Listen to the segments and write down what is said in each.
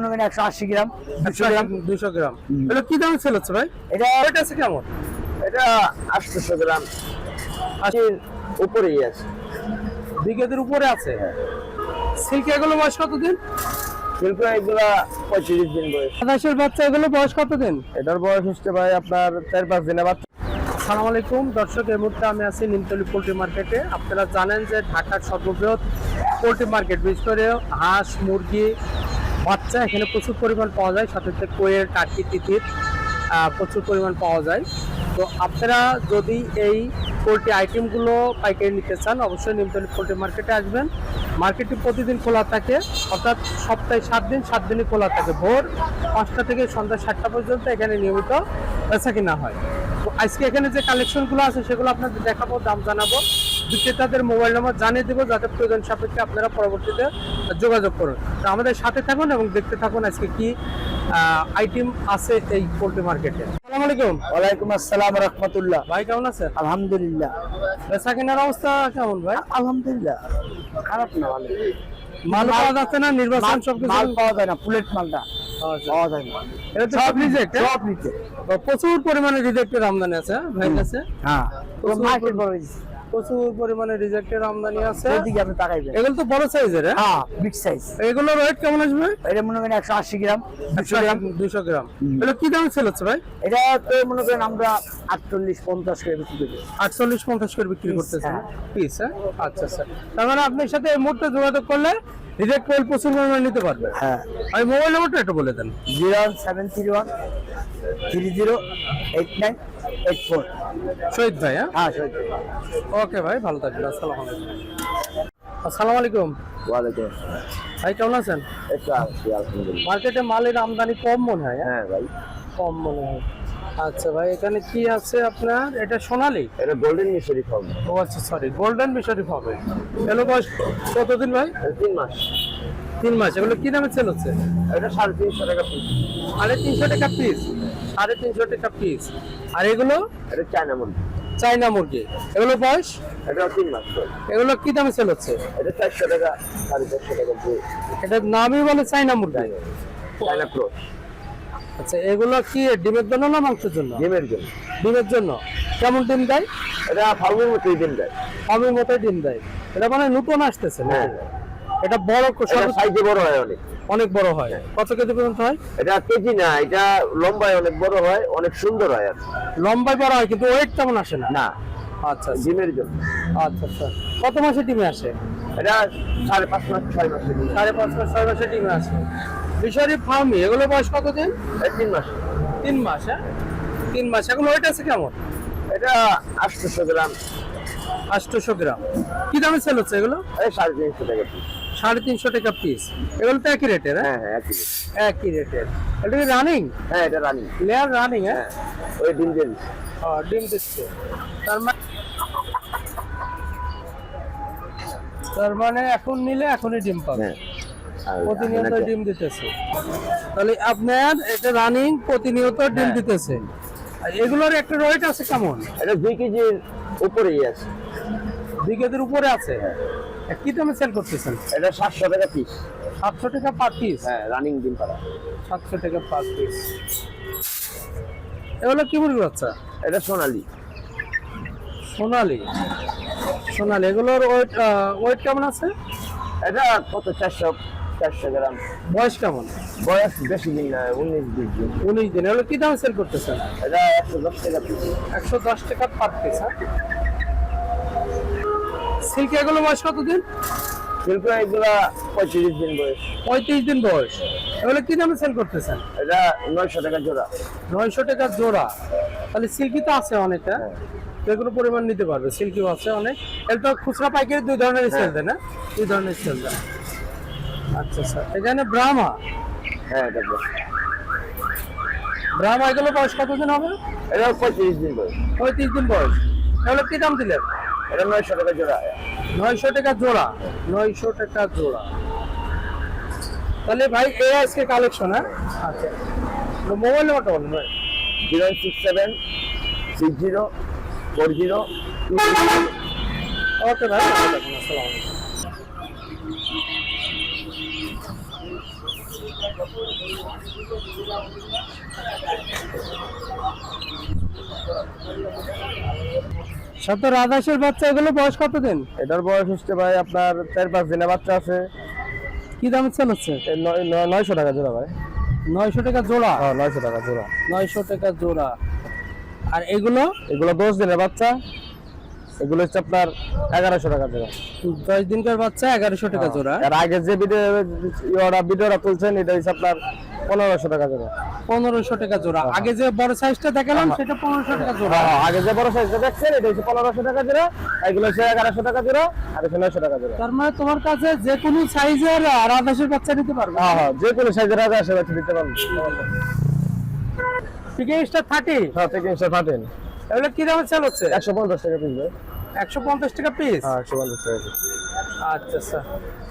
মনে করেন 180 গ্রাম 200 গ্রাম। এটা কি দামে সেল হচ্ছে ভাই? এটা আছে কেমন? এটা 800 গ্রাম 80 উপরেই আছে, 2 কেজির উপরে আছে। সিল্কি এগুলো বয়স কতদিন? শিল্প এগুলা 25 দিন বয়স। আদাসের বাচ্চা এগুলো বয়স কতদিন? এটার বয়স হচ্ছে ভাই আপনার 4-5 দিনের বাচ্চা। আসসালামু আলাইকুম দর্শক, এই মুহূর্তে আমি আছি নিমতলী পোল্ট্রি মার্কেটে। আপনারা জানেন যে ঢাকার সর্ববৃহৎ পোল্ট্রি মার্কেট, বিশেষ করে হাঁস মুরগি বাচ্চা এখানে প্রচুর পরিমাণ পাওয়া যায়, সাথে সাথে কোয়েল টার্কি তিতির প্রচুর পরিমাণ পাওয়া যায়। তো আপনারা যদি এই পোল্ট্রি আইটেমগুলো পাইকারি নিতে চান, অবশ্যই নিমতলী পোল্ট্রি মার্কেটে আসবেন। মার্কেটটি প্রতিদিন খোলা থাকে, অর্থাৎ সপ্তাহে 7 দিন 7 দিনই খোলা থাকে। ভোর 5টা থেকে সন্ধ্যা 7টা পর্যন্ত এখানে নিয়মিত বেচা কিনা হয়। তো আজকে এখানে যে কালেকশনগুলো আছে সেগুলো আপনাদের দেখাবো, দাম জানাবো, বিক্রেতাদের মোবাইল নম্বর জানিয়ে দেবো, যাতে প্রয়োজন সাপেক্ষে আপনারা পরবর্তীতে যোগাযোগ করুন। তো আমাদের সাথে থাকুন এবং দেখতে থাকুন আজকে কি আইটেম আছে এই পোল্ট্রি মার্কেটে। আসসালামু আলাইকুম। ওয়ালাইকুম আসসালাম রাহমাতুল্লাহ। ভাই কেমন আছেন? আলহামদুলিল্লাহ। বেচা কেনার অবস্থা কেমন ভাই? আলহামদুলিল্লাহ, খারাপ না, ভালো। মাল পাওয়া যাচ্ছে না? নির্বাচন সবকিছু মাল পাওয়া যায় না, ফুলেট মালটা পাওয়া যায় না। এটা তো সব রিজেক্ট, সব নিচে প্রচুর পরিমাণে রিজেক্টের আমদানি আছে ভাই কাছে। হ্যাঁ, পুরো মার্কেট বড় প্রচুর পরিমাণে রিজেক্টের আমদানি আছে। এদিকে আপনি তাকাইবেন, এগুলো তো বড় সাইজের। হ্যাঁ, বিগ সাইজ। এগুলোর ওয়েট কেমন আসবে? এটা মনে করেন 180 গ্রাম 200 গ্রাম। এটা কি দামে সেল হচ্ছে ভাই? এটা তো মনে করেন আমরা 48-50 করে বিক্রি করি। 48-50 করে বিক্রি করতেছেন হ্যাঁ। পিস? আচ্ছা আচ্ছা, তার মানে আপনার সাথে এই মুহূর্তে যোগাযোগ করলে রিজেক্ট কোয়েল প্রচুর পরিমাণে নিতে পারবে। হ্যাঁ, আর মোবাইল নাম্বারটা একটু বলে দেন। 01731 308984। শহীদ ভাই? হ্যাঁ, হ্যাঁ, সত্যি। ওকে ভাই, ভালো থাকবেন। আসসালামু আলাইকুম। আসসালামু আলাইকুম ওয়ালাইকুম ভাই, কেমন আছেন? একটু আছি, আলহামদুলিল্লাহ। মার্কেটে মালের আমদানি কম মনে হয়? হ্যাঁ ভাই, কম মনে হয়। আচ্ছা ভাই, এখানে কি আছে আপনার? এটা সোনালী? এটা গোল্ডেন মিশরি ফার্ম। ও আচ্ছা, সরি, গোল্ডেন মিশরি হবে। এগুলো বয়স কতদিন ভাই? 3 মাস। 3 মাস। এগুলো কি দামে সেল হচ্ছে? এটা 350 টাকা পিস। 350 টাকা পিস? 350 টাকা পিস। আর এগুলো? এটা চায়না মুরগি। চাইনা মুরগি। এগুলো বয়স? এটা 3 মাস। এগুলো কি দামে সেল হচ্ছে? এটা 400 টাকা 450 টাকা দিয়ে। এটার নামই বলে চাইনা মুরগি। China cross. আচ্ছা, এগুলো কি ডিমের জন্য না মাংসের জন্য? ডিমের জন্য। ডিমের জন্য। কেমন ডিম দেয়? এটা ফার্মের মতোই ডিম দেয়। ফার্মের মতোই ডিম দেয়। এটা মানে নতুন আসতেছে না? হ্যাঁ, এটা বড়, এটা সাইজে বড় হয় অনেক। অনেক বড় হয়। কত কেজি পর্যন্ত হয়? এটা কেজি না, এটা লম্বায় অনেক বড় হয়, অনেক সুন্দর হয়। আর লম্বায় বড় হয়, কিন্তু ওয়েট তেমন আসে না। না, আচ্ছা ডিমের জন্য। আচ্ছা আচ্ছা। কত মাসে ডিমে আসে? এটা 5.5 মাস 6 মাস। 5.5 মাস 6 মাসে ডিমে আসে। মিশরি ফার্মি। এগুলো বয়স কতদিন? 3 মাস। 3 মাস। হ্যাঁ, 3 মাস। এগুলো ওয়েট আছে কেমন? এটা 800 গ্রাম। 800 গ্রাম। কি দামে সেল হচ্ছে এগুলো? 350 টাকা পিস। 350 টাকা পিস। এগুলো তো একই রেটের? হ্যাঁ হ্যাঁ, একই। একই রেটের। এটা কি রানিং? হ্যাঁ, এটা রানিং। Layer running? হ্যাঁ, ওই ডিম দেন। ডিম দিচ্ছে। তার মানে এখন নিলে এখনই ডিম পাবে। হ্যাঁ, প্রতিনিয়ত ডিম দিতেছে। তাহলে আপনার এটা রানিং, প্রতিনিয়ত ডিম দিতেছে। আর এগুলোর একটা ওয়েট আছে কেমন? এটা 2 কেজির উপরেই আছে। 2 কেজির উপরে আছে। কি দামে সেল করতেছেন? এটা 700 টাকা পিস। 700 টাকা পার পিস? হ্যাঁ, রানিং ডিম পাড়া। 700 টাকা পার পিস। এগুলো কি মুরগি বাচ্চা? এটা সোনালী। সোনালী। সোনালী। এগুলোর ওয়েট কেমন আছে? এটা কত? 400 গ্রাম। বয়স কেমন? বয়স বেশি দিন না, 19-20 দিন। 19 দিন। এগুলো কি দামে সেল করতেছেন? এটা 110 টাকা পিস। 110 টাকা পার পিস। হ্যাঁ, সিল্কি এগুলো বয়স কতদিন? শিল্প এগুলা 35 দিন বয়স। 35 দিন বয়স। এগুলো কি দামে সেল করতেছেন? এটা 900 টাকা জোড়া। 900 টাকা জোড়া। তাহলে সিল্কি তো আছে অনেক। যেগুলো পরিমাণ নিতে পারবে। সিল্কিও আছে অনেক। এটা তো খুচরা পাইকারি 2 ধরনের সেল দেয় না? 2 ধরনের সেল দেয়। আচ্ছা স্যার, এখানে ব্রাহ্মা। হ্যাঁ, এটা ব্রাহ্মা। এগুলো বয়স কতদিন হবে? এটা 35 দিন বয়স। 35 দিন বয়স। এগুলো কি দাম দিলেন? এটা 900 টাকা জোড়া। 900 টাকা জোড়া। 900 টাকা জোড়া। তাহলে ভাই এই আজকে কালেকশন। হ্যাঁ, আচ্ছা, মোবাইল নাম্বারটা বলুন ভাই। 067 60 40। ওকে ভাই, আসসালামু আলাইকুম। সাথে রাজহাঁসের বাচ্চা, এগুলো বয়স কত দিন? এটার বয়স হচ্ছে ভাই আপনার 4-5 দিনের বাচ্চা আছে। কি দামে সেল হচ্ছে? 900 টাকা জোড়া ভাই। 900 টাকা জোড়া? হ্যাঁ 900 টাকা জোড়া। 900 টাকা জোড়া। আর এগুলো? এগুলো 10 দিনের বাচ্চা, এগুলো হচ্ছে আপনার 1100 টাকা জোড়া। 10 দিনকার বাচ্চা 1100 টাকা জোড়া। আর আগে যে ভিডিওটা তুলছেন এটা হচ্ছে আপনার 1500 টাকা জোড়া। 1500 টাকা জোড়া। আগে যে বড় সাইজটা দেখালাম সেটা 1500 টাকা জোড়া। হ্যাঁ আগে যে বড় সাইজটা দেখছেন এটা হচ্ছে 1500 টাকা জোড়া, এগুলো হচ্ছে 1100 টাকা জোড়া, আর এটা 900 টাকা জোড়া। তার মানে তোমার কাছে যে কোনো সাইজের রাজহাঁসের বাচ্চা নিতে পারবে? হ্যাঁ হ্যাঁ যে কোনো সাইজের রাজহাঁসের বাচ্চা দিতে পারবেন। পিকিংসটা 30? হ্যাঁ থেকে ইনশা ফাটেন। এগুলো কি দামে সেল হচ্ছে? 150 টাকা পিস ভাই। 150 টাকা পিস? হ্যাঁ 150 টাকা পিস। আচ্ছা আচ্ছা।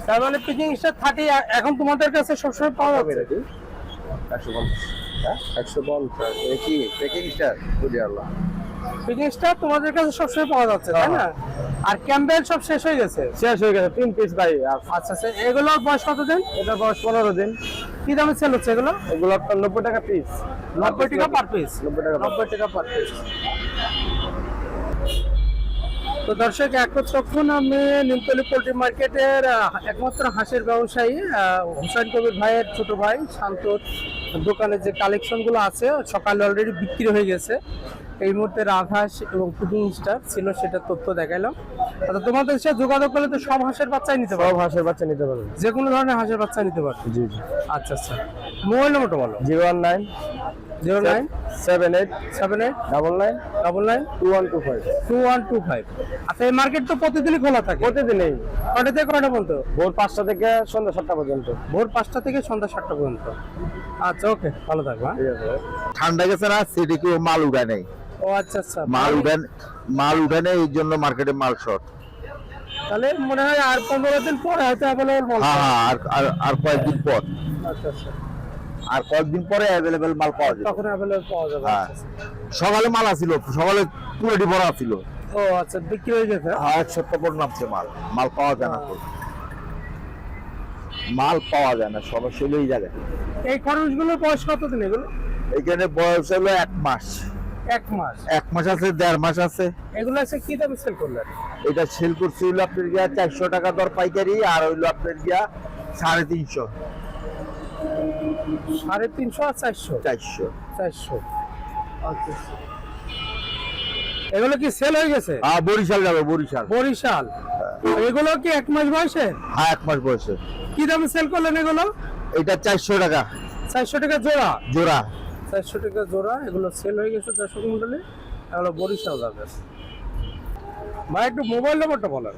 তার মানে পিকিংসটা 30 এখন তোমাদের কাছে সবসময় পাওয়া যাবে? 150। হ্যাঁ 150 এ কি প্যাকিং স্টার বুঝি আল্লাহ। পিকিংসটা তোমাদের কাছে সবসময় পাওয়া যাচ্ছে তাই না? আর ক্যাম্বেল সব শেষ হয়ে গেছে? শেষ হয়ে গেছে 3 পিস ভাই। আচ্ছা আচ্ছা। এগুলোর বয়স কত দিন? এটার বয়স 15 দিন। কি দামে সেল হচ্ছে এগুলো? এগুলো আপনার 90 টাকা পিস। 90 টাকা পার পিস? 90 টাকা। 90 টাকা পার পিস। তো দর্শক, এখন আমি নিমতলী পোল্ট্রি মার্কেটের একমাত্র হাঁসের ব্যবসায়ী হুসাইন কবির ভাইয়ের ছোট ভাই শান্তর দোকানে যে কালেকশনগুলো আছে সকালে অলরেডি বিক্রি হয়ে গেছে। এই মুহূর্তে রাজহাঁস এবং পুডিং স্টার ছিল, সেটা তথ্য দেখাইলাম। আচ্ছা, তোমাদের সাথে যোগাযোগ করলে তো সব হাঁসের বাচ্চাই নিতে সব পারবে? হাঁসের বাচ্চা নিতে পারবেন। যে কোনো ধরনের হাঁসের বাচ্চা নিতে পারবে? জি জি। আচ্ছা আচ্ছা। মোবাইল নম্বরটা বলো। 019 09 78 78 99 99 2125। 2125। আচ্ছা, এই মার্কেট তো প্রতিদিনই খোলা থাকে? প্রতিদিনই কটা থেকে কটা পর্যন্ত? ভোর 5টা থেকে সন্ধ্যা 7টা পর্যন্ত। ভোর 5টা থেকে সন্ধ্যা 7টা পর্যন্ত। আচ্ছা, ওকে, ভালো থাকবা। ঠিক আছে ভাই। ঠান্ডা গেছে না, সেটি কেউ মাল উঠায় নেই। ও আচ্ছা আচ্ছা। মাল উঠায় নেই, এই জন্য মার্কেটে মাল শর্ট। তাহলে মনে হয় আর 15 দিন পরে হয়তো অ্যাভেলেবল বলতে। হ্যাঁ হ্যাঁ, আর কয়েকদিন পর, আচ্ছা আচ্ছা। আর কয়েকদিন পরে অ্যাভেলেবেল মাল পাওয়া যাবে। তখন অ্যাভেলেবল পাওয়া যাবে। হ্যাঁ, আচ্ছা, আচ্ছা। সকালে মাল আসিল, সকালে পুরোটি ভরা ছিল। ও আচ্ছা, বিক্রি হয়ে গেছে? হ্যাঁ, 1 সপ্তাহ পর নামছে মাল। মাল পাওয়া যায় না তো, মাল পাওয়া যায় না, সমস্যা হলো এই জায়গায়। এই খরচগুলোর বয়স কত দিন এগুলো? এখানে বয়স হলো 1 মাস। 1 মাস? 1 মাস আছে, 1.5 মাস আছে। এগুলো আছে কি দামে সেল করলেন? এটা সেল করছে হইলো আপনার গিয়া 400 টাকা দর পাইকারি, আর হইলো আপনার গিয়া 350। 350 আর 400? 400। 400। আচ্ছা। এগুলো কি সেল হয়ে গেছে? বরিশাল যাবে, বরিশাল। বরিশাল? এগুলো কি 1 মাস বয়সে? হ্যাঁ 1 মাস বয়সে। কি দামে সেল করলেন এগুলো? এটা 400 টাকা 400 টাকা জোড়া? জোড়া। 400 টাকা জোড়া। এগুলো সেল হয়ে গেছে দর্শক মন্ডলী। এগুলো বরিশাল যাবে। ভাই একটু মোবাইল নম্বরটা বলেন।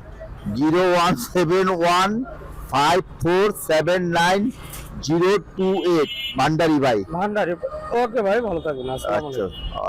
01715479028 ভান্ডারি ভাই। ভান্ডারি। ওকে ভাই, ভালো থাকবেন। আসসালামু আলাইকুম। আচ্ছা।